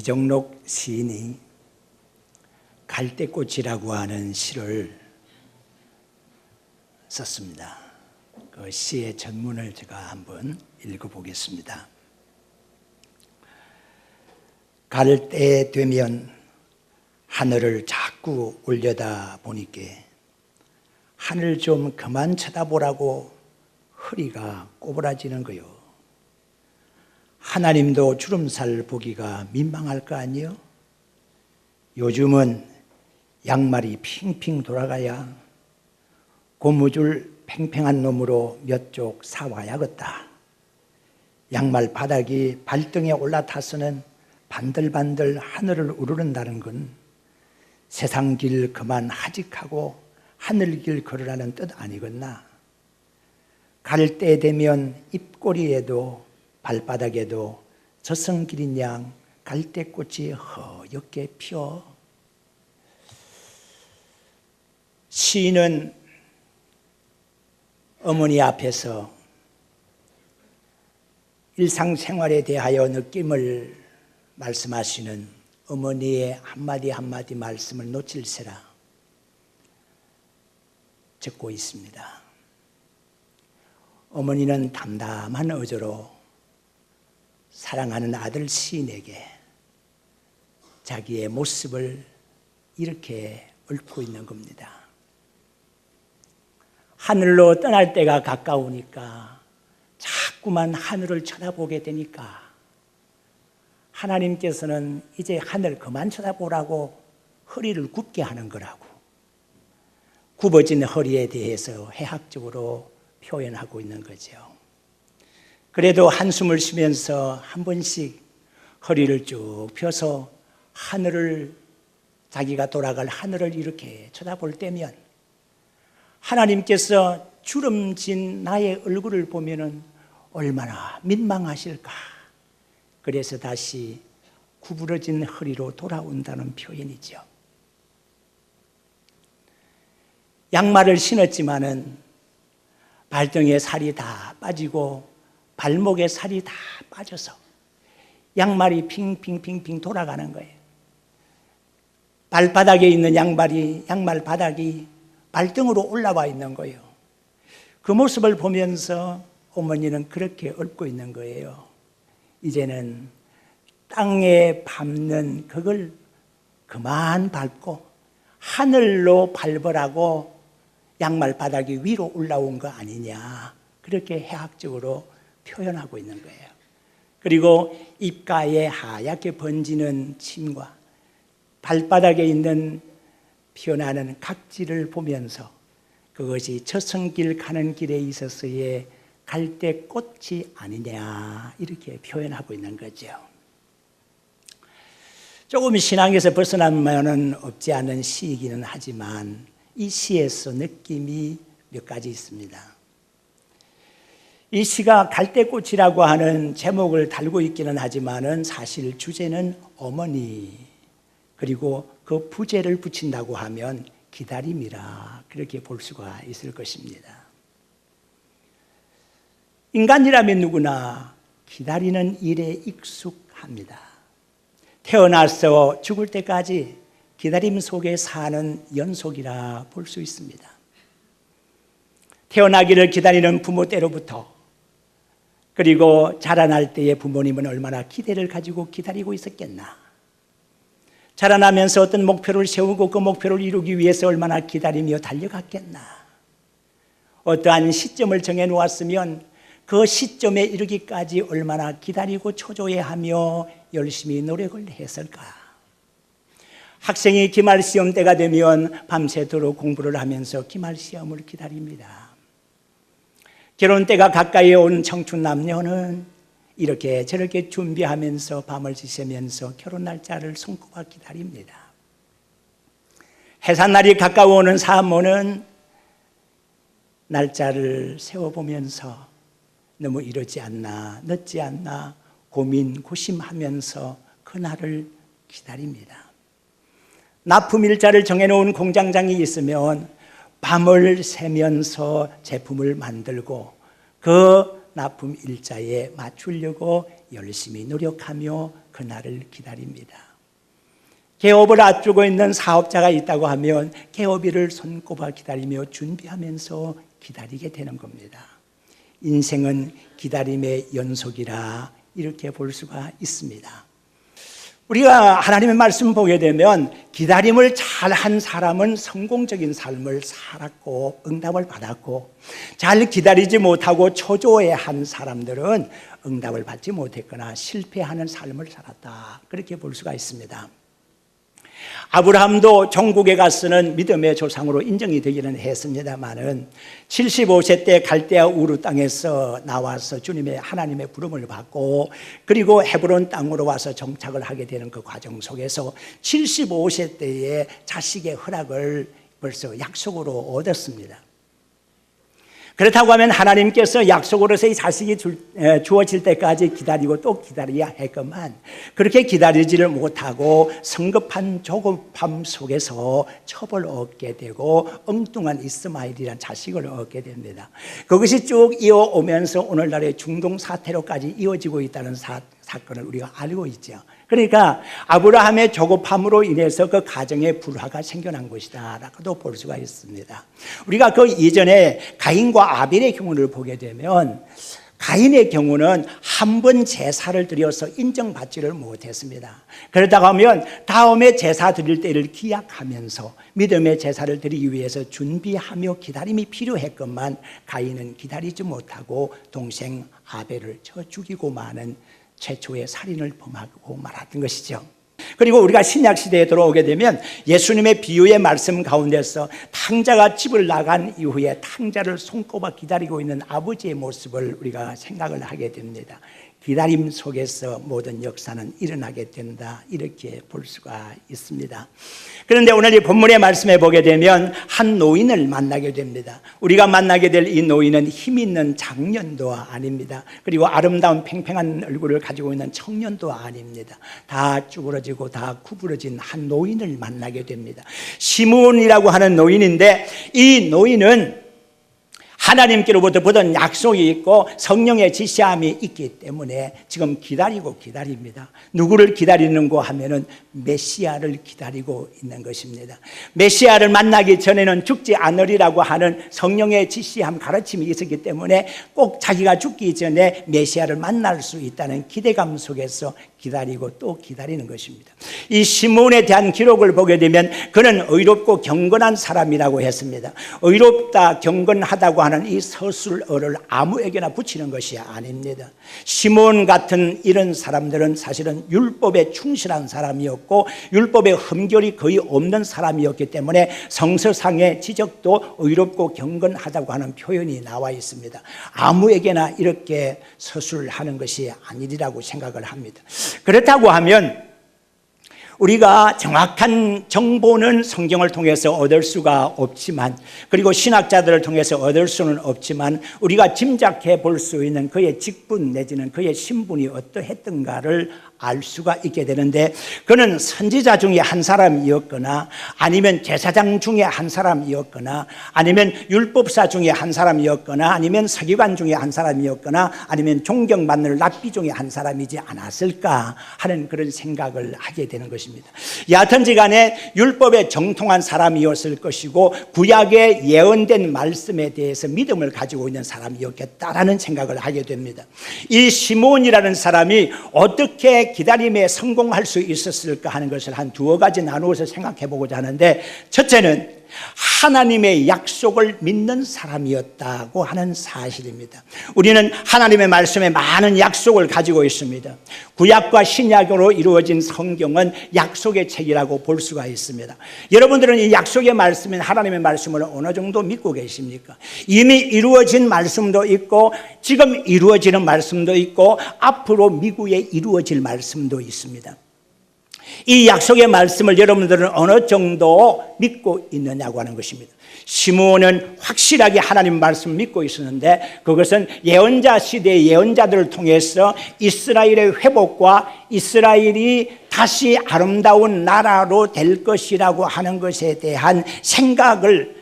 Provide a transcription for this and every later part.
이정록 시인이 갈대꽃이라고 하는 시를 썼습니다. 그 시의 전문을 제가 한번 읽어보겠습니다. 갈 때 되면 하늘을 자꾸 올려다 보니까 하늘 좀 그만 쳐다보라고 허리가 꼬부라지는 거요. 하나님도 주름살 보기가 민망할 거 아니요? 요즘은 양말이 핑핑 돌아가야 고무줄 팽팽한 놈으로 몇 쪽 사와야겠다. 양말 바닥이 발등에 올라타서는 반들반들 하늘을 우르른다는 건 세상 길 그만 하직하고 하늘 길 걸으라는 뜻 아니겠나? 갈 때 되면 입꼬리에도 발바닥에도 저승길인 양 갈대꽃이 허옇게 피어. 시인은 어머니 앞에서 일상생활에 대하여 느낌을 말씀하시는 어머니의 한마디 한마디 말씀을 놓칠세라 적고 있습니다. 어머니는 담담한 어조로 사랑하는 아들 시인에게 자기의 모습을 이렇게 읊고 있는 겁니다. 하늘로 떠날 때가 가까우니까 자꾸만 하늘을 쳐다보게 되니까 하나님께서는 이제 하늘 그만 쳐다보라고 허리를 굽게 하는 거라고, 굽어진 허리에 대해서 해학적으로 표현하고 있는 거죠. 그래도 한숨을 쉬면서 한 번씩 허리를 쭉 펴서 하늘을, 자기가 돌아갈 하늘을 이렇게 쳐다볼 때면 하나님께서 주름진 나의 얼굴을 보면은 얼마나 민망하실까. 그래서 다시 구부러진 허리로 돌아온다는 표현이죠. 양말을 신었지만은 발등에 살이 다 빠지고 발목에 살이 다 빠져서 양말이 핑핑핑핑 돌아가는 거예요. 발바닥에 있는 양말 바닥이 발등으로 올라와 있는 거예요. 그 모습을 보면서 어머니는 그렇게 읊고 있는 거예요. 이제는 땅에 밟는 그걸 그만 밟고 하늘로 밟으라고 양말 바닥이 위로 올라온 거 아니냐, 그렇게 해학적으로 표현하고 있는 거예요. 그리고 입가에 하얗게 번지는 침과 발바닥에 있는 피어나는 각질을 보면서 그것이 저승길 가는 길에 있어서의 갈대꽃이 아니냐, 이렇게 표현하고 있는 거죠. 조금 신앙에서 벗어난 면은 없지 않은 시이기는 하지만 이 시에서 느낌이 몇 가지 있습니다. 이 시가 갈대꽃이라고 하는 제목을 달고 있기는 하지만은 사실 주제는 어머니, 그리고 그 부제를 붙인다고 하면 기다림이라, 그렇게 볼 수가 있을 것입니다. 인간이라면 누구나 기다리는 일에 익숙합니다. 태어나서 죽을 때까지 기다림 속에 사는 연속이라 볼 수 있습니다. 태어나기를 기다리는 부모 때로부터, 그리고 자라날 때의 부모님은 얼마나 기대를 가지고 기다리고 있었겠나. 자라나면서 어떤 목표를 세우고 그 목표를 이루기 위해서 얼마나 기다리며 달려갔겠나. 어떠한 시점을 정해놓았으면 그 시점에 이르기까지 얼마나 기다리고 초조해하며 열심히 노력을 했을까. 학생이 기말시험 때가 되면 밤새도록 공부를 하면서 기말시험을 기다립니다. 결혼 때가 가까이 온 청춘 남녀는 이렇게 저렇게 준비하면서 밤을 지새면서 결혼 날짜를 손꼽아 기다립니다. 해산날이 가까워오는 사모는 날짜를 세워보면서 너무 이러지 않나, 늦지 않나 고심하면서 그날을 기다립니다. 납품일자를 정해놓은 공장장이 있으면 밤을 새면서 제품을 만들고 그 납품 일자에 맞추려고 열심히 노력하며 그날을 기다립니다. 개업을 앞두고 있는 사업자가 있다고 하면 개업일을 손꼽아 기다리며 준비하면서 기다리게 되는 겁니다. 인생은 기다림의 연속이라 이렇게 볼 수가 있습니다. 우리가 하나님의 말씀 보게 되면 기다림을 잘한 사람은 성공적인 삶을 살았고 응답을 받았고, 잘 기다리지 못하고 초조해한 사람들은 응답을 받지 못했거나 실패하는 삶을 살았다, 그렇게 볼 수가 있습니다. 아브라함도 종국에 가서는 믿음의 조상으로 인정이 되기는 했습니다마는 75세 때 갈대아 우르 땅에서 나와서 주님의 하나님의 부름을 받고 그리고 헤브론 땅으로 와서 정착을 하게 되는 그 과정 속에서 75세 때에 자식의 허락을 벌써 약속으로 얻었습니다. 그렇다고 하면 하나님께서 약속으로서 이 자식이 주어질 때까지 기다리고 또 기다려야 했건만, 그렇게 기다리지를 못하고 성급한 조급함 속에서 첩을 얻게 되고 엉뚱한 이스마엘이라는 자식을 얻게 됩니다. 그것이 쭉 이어오면서 오늘날의 중동 사태로까지 이어지고 있다는 사건을 우리가 알고 있죠. 그러니까 아브라함의 조급함으로 인해서 그 가정에 불화가 생겨난 것이다 라고도 볼 수가 있습니다. 우리가 그 이전에 가인과 아벨의 경우를 보게 되면 가인의 경우는 한 번 제사를 드려서 인정받지를 못했습니다. 그러다가 하면 다음에 제사 드릴 때를 기약하면서 믿음의 제사를 드리기 위해서 준비하며 기다림이 필요했건만 가인은 기다리지 못하고 동생 아벨을 쳐 죽이고 마는 최초의 살인을 범하고 말았던 것이죠. 그리고 우리가 신약 시대에 들어오게 되면 예수님의 비유의 말씀 가운데서 탕자가 집을 나간 이후에 탕자를 손꼽아 기다리고 있는 아버지의 모습을 우리가 생각을 하게 됩니다. 기다림 속에서 모든 역사는 일어나게 된다, 이렇게 볼 수가 있습니다. 그런데 오늘 이 본문의 말씀에 보게 되면 한 노인을 만나게 됩니다. 우리가 만나게 될 이 노인은 힘 있는 장년도 아닙니다. 그리고 아름다운 팽팽한 얼굴을 가지고 있는 청년도 아닙니다. 다 쭈그러지고 다 구부러진 한 노인을 만나게 됩니다. 시므온이라고 하는 노인인데, 이 노인은 하나님께로부터 받은 약속이 있고 성령의 지시함이 있기 때문에 지금 기다립니다. 누구를 기다리는고 하면은 메시아를 기다리고 있는 것입니다. 메시아를 만나기 전에는 죽지 않으리라고 하는 성령의 지시함, 가르침이 있었기 때문에 꼭 자기가 죽기 전에 메시아를 만날 수 있다는 기대감 속에서 기다리고 또 기다리는 것입니다. 이 시므온에 대한 기록을 보게 되면 그는 의롭고 경건한 사람이라고 했습니다. 의롭다, 경건하다고 하는 이 서술어를 아무에게나 붙이는 것이 아닙니다. 시므온 같은 이런 사람들은 사실은 율법에 충실한 사람이었고 율법에 흠결이 거의 없는 사람이었기 때문에 성서상의 지적도 의롭고 경건하다고 하는 표현이 나와 있습니다. 아무에게나 이렇게 서술하는 것이 아니라고 생각을 합니다. 그렇다고 하면 우리가 정확한 정보는 성경을 통해서 얻을 수가 없지만, 그리고 신학자들을 통해서 얻을 수는 없지만 우리가 짐작해 볼 수 있는 그의 직분 내지는 그의 신분이 어떠했던가를 알 수가 있게 되는데, 그는 선지자 중에 한 사람이었거나 아니면 제사장 중에 한 사람이었거나 아니면 율법사 중에 한 사람이었거나 아니면 서기관 중에 한 사람이었거나 아니면 존경받는 랍비 중에 한 사람이지 않았을까 하는 그런 생각을 하게 되는 것입니다. 여하튼지 간에 율법에 정통한 사람이었을 것이고 구약에 예언된 말씀에 대해서 믿음을 가지고 있는 사람이었겠다라는 생각을 하게 됩니다. 이 시므온이라는 사람이 어떻게 기다림에 성공할 수 있었을까 하는 것을 한 두어 가지 나누어서 생각해 보고자 하는데, 첫째는 하나님의 약속을 믿는 사람이었다고 하는 사실입니다. 우리는 하나님의 말씀에 많은 약속을 가지고 있습니다. 구약과 신약으로 이루어진 성경은 약속의 책이라고 볼 수가 있습니다. 여러분들은 이 약속의 말씀인 하나님의 말씀을 어느 정도 믿고 계십니까? 이미 이루어진 말씀도 있고 지금 이루어지는 말씀도 있고 앞으로 미국에 이루어질 말씀도 있습니다. 이 약속의 말씀을 여러분들은 어느 정도 믿고 있느냐고 하는 것입니다. 시므온은 확실하게 하나님 말씀을 믿고 있었는데, 그것은 예언자 시대의 예언자들을 통해서 이스라엘의 회복과 이스라엘이 다시 아름다운 나라로 될 것이라고 하는 것에 대한 생각을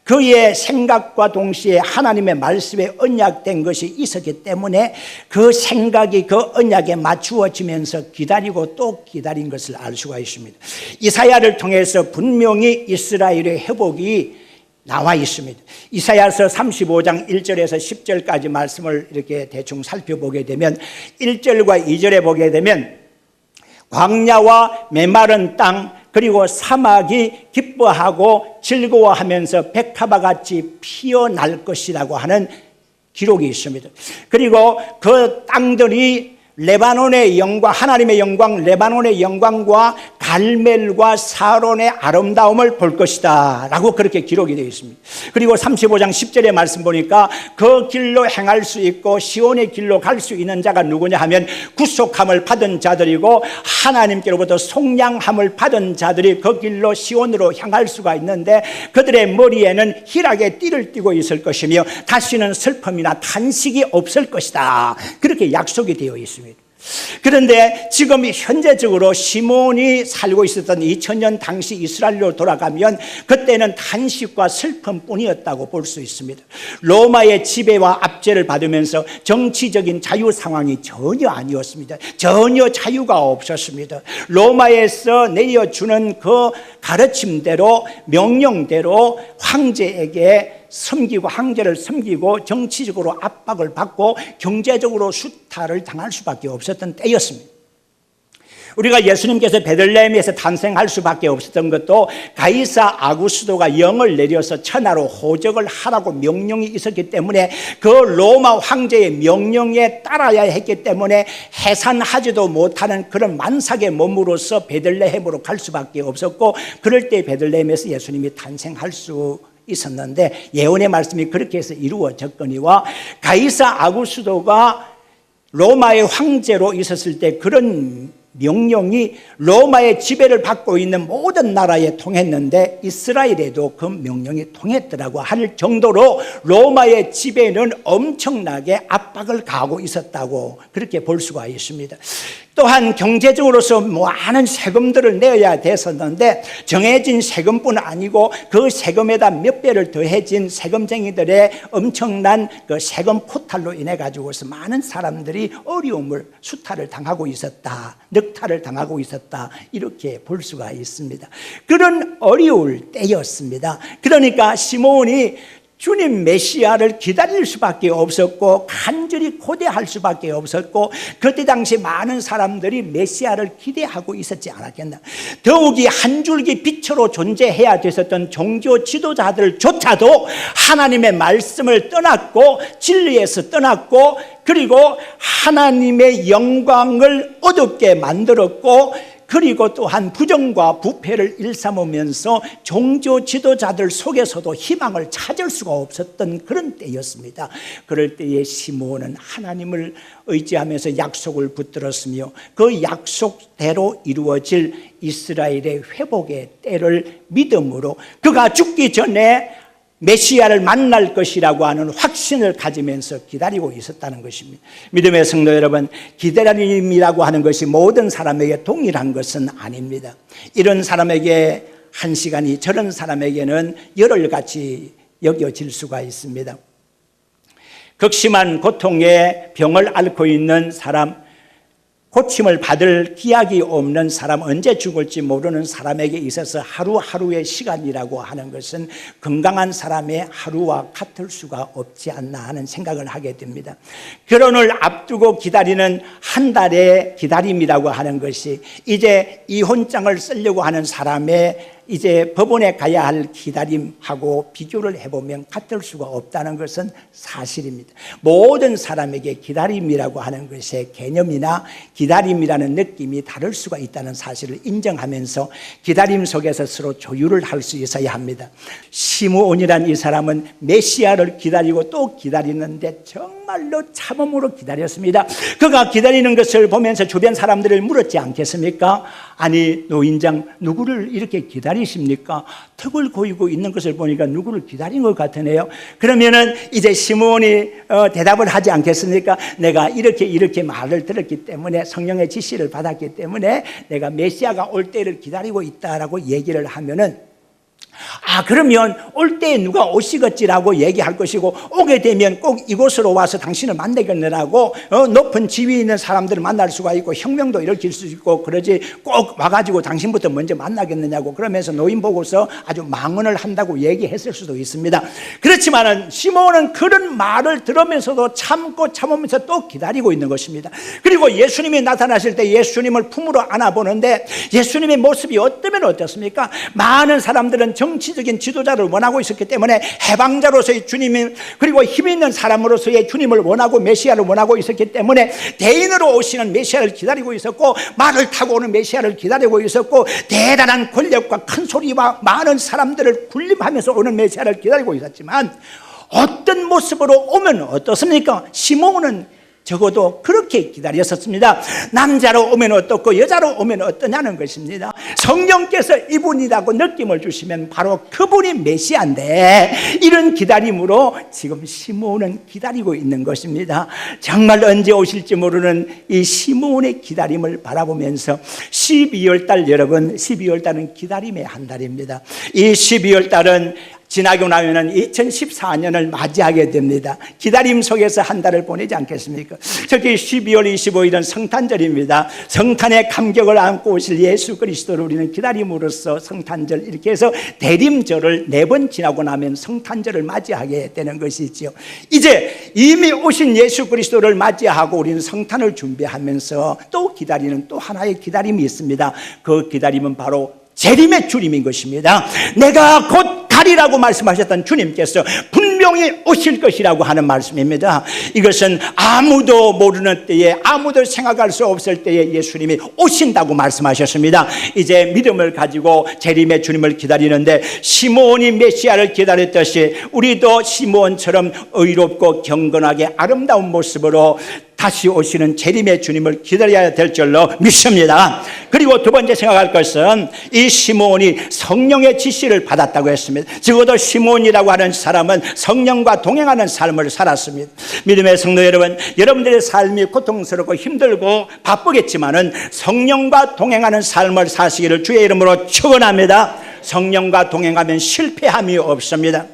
그의 생각과 동시에 하나님의 말씀에 언약된 것이 있었기 때문에 그 생각이 그 언약에 맞추어지면서 기다리고 또 기다린 것을 알 수가 있습니다. 이사야를 통해서 분명히 이스라엘의 회복이 나와 있습니다. 이사야서 35장 1절에서 10절까지 말씀을 이렇게 대충 살펴보게 되면 1절과 2절에 보게 되면 광야와 메마른 땅 그리고 사막이 기뻐하고 즐거워하면서 백합화같이 피어날 것이라고 하는 기록이 있습니다. 그리고 그 땅들이 레바논의 영광, 하나님의 영광, 레바논의 영광과 갈멜과 사론의 아름다움을 볼 것이다 라고 그렇게 기록이 되어 있습니다. 그리고 35장 10절의 말씀 보니까 그 길로 행할 수 있고 시온의 길로 갈 수 있는 자가 누구냐 하면 구속함을 받은 자들이고 하나님께로부터 속량함을 받은 자들이 그 길로 시온으로 향할 수가 있는데 그들의 머리에는 희락의 띠를 띠고 있을 것이며 다시는 슬픔이나 탄식이 없을 것이다, 그렇게 약속이 되어 있습니다. 그런데 지금 현재적으로 시몬이 살고 있었던 2000년 당시 이스라엘로 돌아가면 그때는 탄식과 슬픔뿐이었다고 볼 수 있습니다. 로마의 지배와 압제를 받으면서 정치적인 자유 상황이 전혀 아니었습니다. 전혀 자유가 없었습니다. 로마에서 내려주는 그 가르침대로, 명령대로 황제에게 섬기고 황제를 섬기고 정치적으로 압박을 받고 경제적으로 수탈을 당할 수밖에 없었던 때였습니다. 우리가 예수님께서 베들레헴에서 탄생할 수밖에 없었던 것도 가이사 아구스도가 영을 내려서 천하로 호적을 하라고 명령이 있었기 때문에 그 로마 황제의 명령에 따라야 했기 때문에 해산하지도 못하는 그런 만삭의 몸으로서 베들레헴으로 갈 수밖에 없었고, 그럴 때 베들레헴에서 예수님이 탄생할 수 있었는데 예언의 말씀이 그렇게 해서 이루어졌거니와 가이사 아구스도가 로마의 황제로 있었을 때 그런 명령이 로마의 지배를 받고 있는 모든 나라에 통했는데 이스라엘에도 그 명령이 통했더라고 할 정도로 로마의 지배는 엄청나게 압박을 가하고 있었다고 그렇게 볼 수가 있습니다. 또한 경제적으로서 많은 세금들을 내야 됐었는데 정해진 세금뿐 아니고 그 세금에다 몇 배를 더해진 세금쟁이들의 엄청난 그 세금 포탈로 인해 가지고서 많은 사람들이 어려움을, 수탈을 당하고 있었다, 늑탈을 당하고 있었다, 이렇게 볼 수가 있습니다. 그런 어려울 때였습니다. 그러니까 시몬이 주님 메시아를 기다릴 수밖에 없었고 간절히 고대할 수밖에 없었고 그때 당시 많은 사람들이 메시아를 기대하고 있었지 않았겠나. 더욱이 한 줄기 빛으로 존재해야 됐었던 종교 지도자들조차도 하나님의 말씀을 떠났고 진리에서 떠났고 그리고 하나님의 영광을 어둡게 만들었고 그리고 또한 부정과 부패를 일삼으면서 종교 지도자들 속에서도 희망을 찾을 수가 없었던 그런 때였습니다. 그럴 때에 시몬은 하나님을 의지하면서 약속을 붙들었으며 그 약속대로 이루어질 이스라엘의 회복의 때를 믿음으로 그가 죽기 전에 메시아를 만날 것이라고 하는 확신을 가지면서 기다리고 있었다는 것입니다. 믿음의 성도 여러분, 기다림이라고 하는 것이 모든 사람에게 동일한 것은 아닙니다. 이런 사람에게 한 시간이 저런 사람에게는 열흘같이 여겨질 수가 있습니다. 극심한 고통에 병을 앓고 있는 사람, 고침을 받을 기약이 없는 사람, 언제 죽을지 모르는 사람에게 있어서 하루하루의 시간이라고 하는 것은 건강한 사람의 하루와 같을 수가 없지 않나 하는 생각을 하게 됩니다. 결혼을 앞두고 기다리는 한 달의 기다림이라고 하는 것이 이제 이혼장을 쓰려고 하는 사람의 이제 법원에 가야 할 기다림하고 비교를 해보면 같을 수가 없다는 것은 사실입니다. 모든 사람에게 기다림이라고 하는 것의 개념이나 기다림이라는 느낌이 다를 수가 있다는 사실을 인정하면서 기다림 속에서 서로 조율을 할 수 있어야 합니다. 시므온이란 이 사람은 메시아를 기다리고 또 기다리는데 정말로 참음으로 기다렸습니다. 그가 기다리는 것을 보면서 주변 사람들을 물었지 않겠습니까? 아니 노인장 누구를 이렇게 기다리십니까? 턱을 고이고 있는 것을 보니까 누구를 기다린 것 같으네요. 그러면은 이제 시므온이 대답을 하지 않겠습니까? 내가 이렇게 말을 들었기 때문에 성령의 지시를 받았기 때문에 내가 메시아가 올 때를 기다리고 있다라고 얘기를 하면은 그러면 올 때 누가 오시겠지라고 얘기할 것이고, 오게 되면 꼭 이곳으로 와서 당신을 만나겠느라고 높은 지위 있는 사람들을 만날 수가 있고 혁명도 일으킬 수 있고, 그러지 꼭 와가지고 당신부터 먼저 만나겠느냐고 그러면서 노인 보고서 아주 망언을 한다고 얘기했을 수도 있습니다. 그렇지만은 시몬은 그런 말을 들으면서도 참으면서 또 기다리고 있는 것입니다. 그리고 예수님이 나타나실 때 예수님을 품으로 안아보는데 예수님의 모습이 어떠면 어떻습니까? 많은 사람들은 정치적인 지도자를 원하고 있었기 때문에 해방자로서의 주님을, 그리고 힘 있는 사람으로서의 주님을 원하고 메시아를 원하고 있었기 때문에 대인으로 오시는 메시아를 기다리고 있었고, 말을 타고 오는 메시아를 기다리고 있었고, 대단한 권력과 큰 소리와 많은 사람들을 군림하면서 오는 메시아를 기다리고 있었지만, 어떤 모습으로 오면 어떻습니까? 시몬은 적어도 그렇게 기다렸었습니다. 남자로 오면 어떻고 여자로 오면 어떠냐는 것입니다. 성령께서 이분이라고 느낌을 주시면 바로 그분이 메시아인데, 이런 기다림으로 지금 시몬은 기다리고 있는 것입니다. 정말 언제 오실지 모르는 이 시몬의 기다림을 바라보면서 12월 달, 여러분, 12월 달은 기다림의 한 달입니다. 이 12월 달은 지나고 나면은 2014년을 맞이하게 됩니다. 기다림 속에서 한 달을 보내지 않겠습니까? 특히 12월 25일은 성탄절입니다. 성탄의 감격을 안고 오실 예수 그리스도를 우리는 기다림으로써 성탄절, 이렇게 해서 대림절을 4번 지나고 나면 성탄절을 맞이하게 되는 것이지요. 이제 이미 오신 예수 그리스도를 맞이하고 우리는 성탄을 준비하면서 또 기다리는 또 하나의 기다림이 있습니다. 그 기다림은 바로 재림의 주님인 것입니다. 내가 곧 가리라고 말씀하셨던 주님께서 분명히 오실 것이라고 하는 말씀입니다. 이것은 아무도 모르는 때에, 아무도 생각할 수 없을 때에 예수님이 오신다고 말씀하셨습니다. 이제 믿음을 가지고 재림의 주님을 기다리는데, 시몬이 메시아를 기다렸듯이 우리도 시몬처럼 의롭고 경건하게 아름다운 모습으로 다시 오시는 재림의 주님을 기다려야 될 줄로 믿습니다. 그리고 두 번째 생각할 것은 이 시몬이 성령의 지시를 받았다고 했습니다. 적어도 시몬이라고 하는 사람은 성령과 동행하는 삶을 살았습니다. 믿음의 성도 여러분, 여러분들의 삶이 고통스럽고 힘들고 바쁘겠지만은 성령과 동행하는 삶을 사시기를 주의 이름으로 축원합니다. 성령과 동행하면 실패함이 없습니다.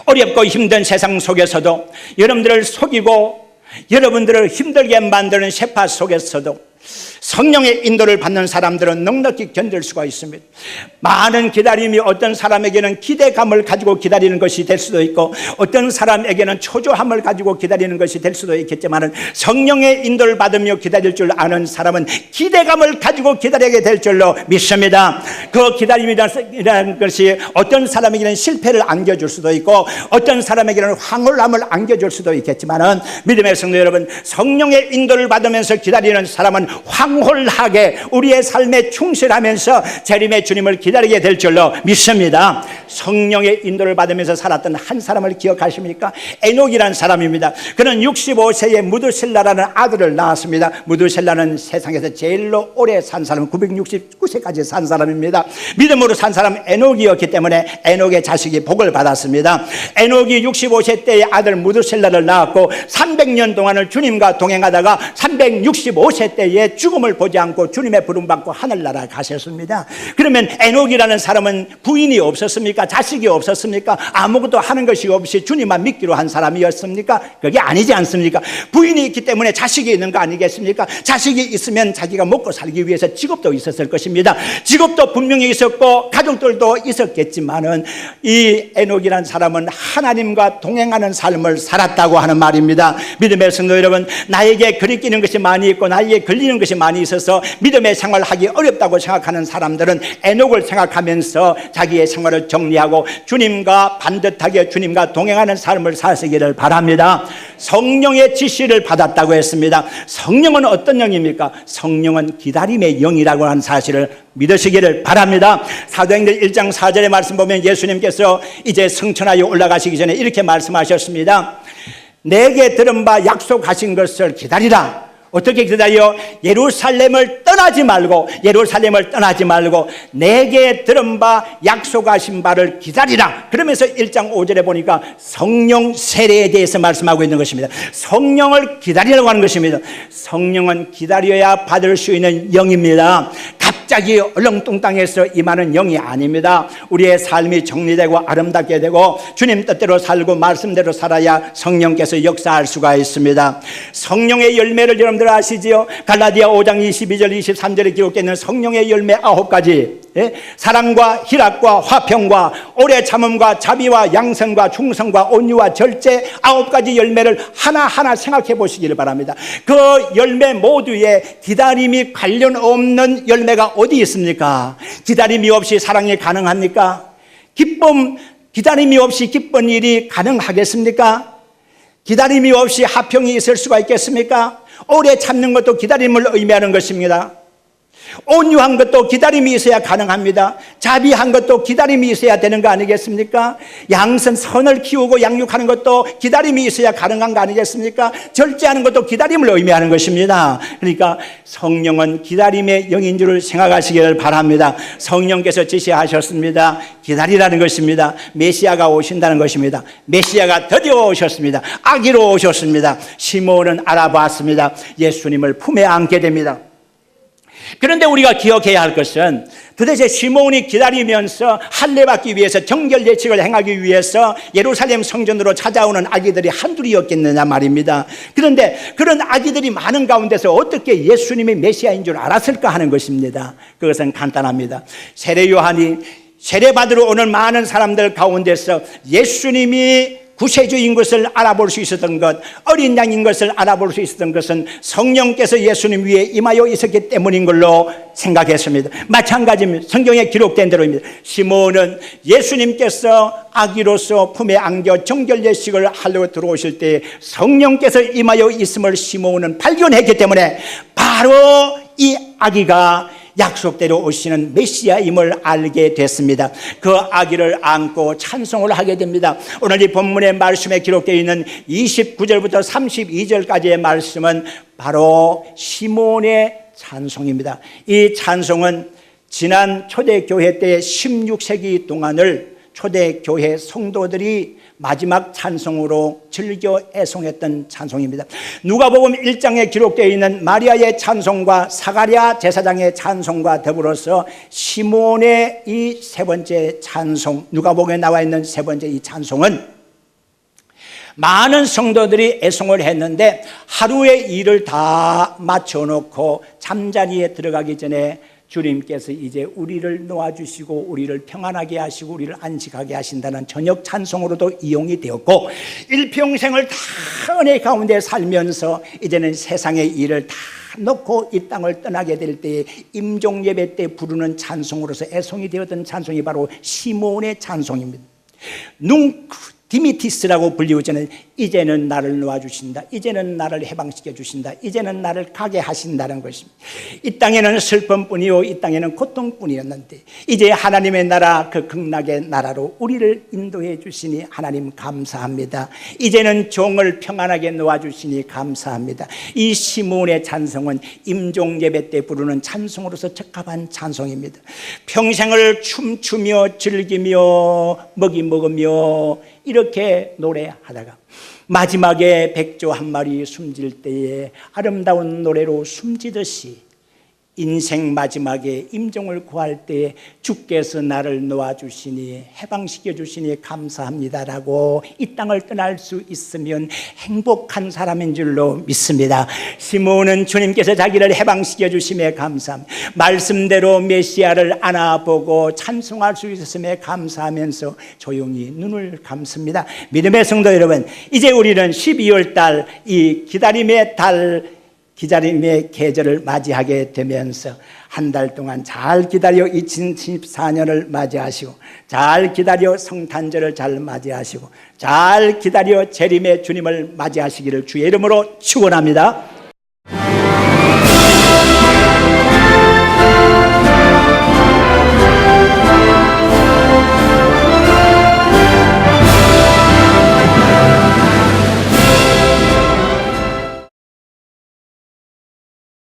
어렵고 힘든 세상 속에서도, 여러분들을 속이고 여러분들을 힘들게 만드는 세파 속에서도 성령의 인도를 받는 사람들은 넉넉히 견딜 수가 있습니다. 많은 기다림이 어떤 사람에게는 기대감을 가지고 기다리는 것이 될 수도 있고, 어떤 사람에게는 초조함을 가지고 기다리는 것이 될 수도 있겠지만, 성령의 인도를 받으며 기다릴 줄 아는 사람은 기대감을 가지고 기다리게 될 줄로 믿습니다. 그 기다림이라는 것이 어떤 사람에게는 실패를 안겨줄 수도 있고, 어떤 사람에게는 황홀함을 안겨줄 수도 있겠지만, 믿음의 성도 여러분, 성령의 인도를 받으면서 기다리는 사람은 황홀하게 우리의 삶에 충실하면서 재림의 주님을 기다리게 될 줄로 믿습니다. 성령의 인도를 받으면서 살았던 한 사람을 기억하십니까? 에녹이라는 사람입니다. 그는 65세에 무드셀라라는 아들을 낳았습니다. 무드셀라는 세상에서 제일로 오래 산 사람, 969세까지 산 사람입니다. 믿음으로 산 사람 에녹이었기 때문에 에녹의 자식이 복을 받았습니다. 에녹이 65세 때의 아들 무드셀라를 낳았고 300년 동안을 주님과 동행하다가 365세 때에 죽음을 보지 않고 주님의 부름받고 하늘나라 가셨습니다. 그러면 에녹이라는 사람은 부인이 없었습니까? 자식이 없었습니까? 아무것도 하는 것이 없이 주님만 믿기로 한 사람이었습니까? 그게 아니지 않습니까? 부인이 있기 때문에 자식이 있는 거 아니겠습니까? 자식이 있으면 자기가 먹고 살기 위해서 직업도 있었을 것입니다. 직업도 분명히 있었고 가족들도 있었겠지만은 이 에녹이라는 사람은 하나님과 동행하는 삶을 살았다고 하는 말입니다. 믿음의 성도 여러분, 나에게 거리끼는 것이 많이 있고 나에게 걸리는 것이 많이 있어서 믿음의 생활을 하기 어렵다고 생각하는 사람들은 에녹을 생각하면서 자기의 생활을 정리하고 주님과 반듯하게 주님과 동행하는 삶을 사시기를 바랍니다. 성령의 지시를 받았다고 했습니다. 성령은 어떤 영입니까? 성령은 기다림의 영이라고 하는 사실을 믿으시기를 바랍니다. 사도행전 1장 4절의 말씀 보면 예수님께서 이제 성천하에 올라가시기 전에 이렇게 말씀하셨습니다. 내게 들은 바 약속하신 것을 기다리라. 어떻게 기다려? 예루살렘을 떠나 떠나지 말고, 예루살렘을 떠나지 말고 내게 들은 바 약속하신 바를 기다리라. 그러면서 1장 5절에 보니까 성령 세례에 대해서 말씀하고 있는 것입니다. 성령을 기다리라고 하는 것입니다. 성령은 기다려야 받을 수 있는 영입니다. 갑자기 얼렁뚱땅해서 임하는 영이 아닙니다. 우리의 삶이 정리되고 아름답게 되고 주님 뜻대로 살고 말씀대로 살아야 성령께서 역사할 수가 있습니다. 성령의 열매를 여러분들 아시지요? 갈라디아 5장 22절 23절에 기록되어 있는 성령의 열매 9가지, 사랑과 희락과 화평과 오래 참음과 자비와 양성과 충성과 온유와 절제, 9가지 열매를 하나하나 생각해 보시기를 바랍니다. 그 열매 모두에 기다림이 관련 없는 열매가 어디 있습니까? 기다림이 없이 사랑이 가능합니까? 기다림이 없이 기쁜 일이 가능하겠습니까? 기다림이 없이 화평이 있을 수가 있겠습니까? 오래 참는 것도 기다림을 의미하는 것입니다. 온유한 것도 기다림이 있어야 가능합니다. 자비한 것도 기다림이 있어야 되는 거 아니겠습니까? 양선 선을 키우고 양육하는 것도 기다림이 있어야 가능한 거 아니겠습니까? 절제하는 것도 기다림을 의미하는 것입니다. 그러니까 성령은 기다림의 영인 줄을 생각하시기를 바랍니다. 성령께서 지시하셨습니다. 기다리라는 것입니다. 메시아가 오신다는 것입니다. 메시아가 드디어 오셨습니다. 아기로 오셨습니다. 시몬은 알아봤습니다. 예수님을 품에 안게 됩니다. 그런데 우리가 기억해야 할 것은 도대체 시몬이 기다리면서 할례받기 위해서 정결 예식을 행하기 위해서 예루살렘 성전으로 찾아오는 아기들이 한둘이었겠느냐 말입니다. 그런데 그런 아기들이 많은 가운데서 어떻게 예수님이 메시아인 줄 알았을까 하는 것입니다. 그것은 간단합니다. 세례 요한이 세례받으러 오는 많은 사람들 가운데서 예수님이 구세주인 것을 알아볼 수 있었던 것, 어린 양인 것을 알아볼 수 있었던 것은 성령께서 예수님 위에 임하여 있었기 때문인 걸로 생각했습니다. 마찬가지입니다. 성경에 기록된 대로입니다. 시몬은 예수님께서 아기로서 품에 안겨 정결 예식을 하려고 들어오실 때 성령께서 임하여 있음을 시몬은 발견했기 때문에 바로 이 아기가 약속대로 오시는 메시아임을 알게 됐습니다. 그 아기를 안고 찬송을 하게 됩니다. 오늘 이 본문의 말씀에 기록되어 있는 29절부터 32절까지의 말씀은 바로 시몬의 찬송입니다. 이 찬송은 지난 초대교회 때 16세기 동안을 초대교회 성도들이 마지막 찬송으로 즐겨 애송했던 찬송입니다. 누가복음 1장에 기록되어 있는 마리아의 찬송과 사가랴 제사장의 찬송과 더불어서 시몬의 이 세 번째 찬송, 누가복음에 나와 있는 세 번째 이 찬송은 많은 성도들이 애송을 했는데 하루의 일을 다 마쳐놓고 잠자리에 들어가기 전에 주님께서 이제 우리를 놓아주시고 우리를 평안하게 하시고 우리를 안식하게 하신다는 저녁 찬송으로도 이용이 되었고, 일평생을 다 은혜 가운데 살면서 이제는 세상의 일을 다 놓고 이 땅을 떠나게 될 때에 임종 예배 때 부르는 찬송으로서 애송이 되었던 찬송이 바로 시몬의 찬송입니다. 디미티스라고 불리우자는 이제는 나를 놓아주신다, 이제는 나를 해방시켜 주신다, 이제는 나를 가게 하신다는 것입니다. 이 땅에는 슬픔뿐이요 이 땅에는 고통뿐이었는데 이제 하나님의 나라, 그 극락의 나라로 우리를 인도해 주시니 하나님 감사합니다. 이제는 종을 평안하게 놓아주시니 감사합니다. 이 시몬의 찬송은 임종 예배 때 부르는 찬송으로서 적합한 찬송입니다. 평생을 춤추며 즐기며 먹이 먹으며 이렇게 노래하다가 마지막에 백조 한 마리 숨질 때에 아름다운 노래로 숨지듯이 인생 마지막에 임종을 구할 때에 주께서 나를 놓아주시니 해방시켜 주시니 감사합니다라고 이 땅을 떠날 수 있으면 행복한 사람인 줄로 믿습니다. 시몬은 주님께서 자기를 해방시켜 주심에 감사합니다. 말씀대로 메시아를 안아보고 찬송할 수 있었음에 감사하면서 조용히 눈을 감습니다. 믿음의 성도 여러분, 이제 우리는 12월 달 이 기다림의 달, 기다림의 계절을 맞이하게 되면서 한 달 동안 잘 기다려 2014년을 맞이하시고, 잘 기다려 성탄절을 잘 맞이하시고, 잘 기다려 재림의 주님을 맞이하시기를 주의 이름으로 축원합니다.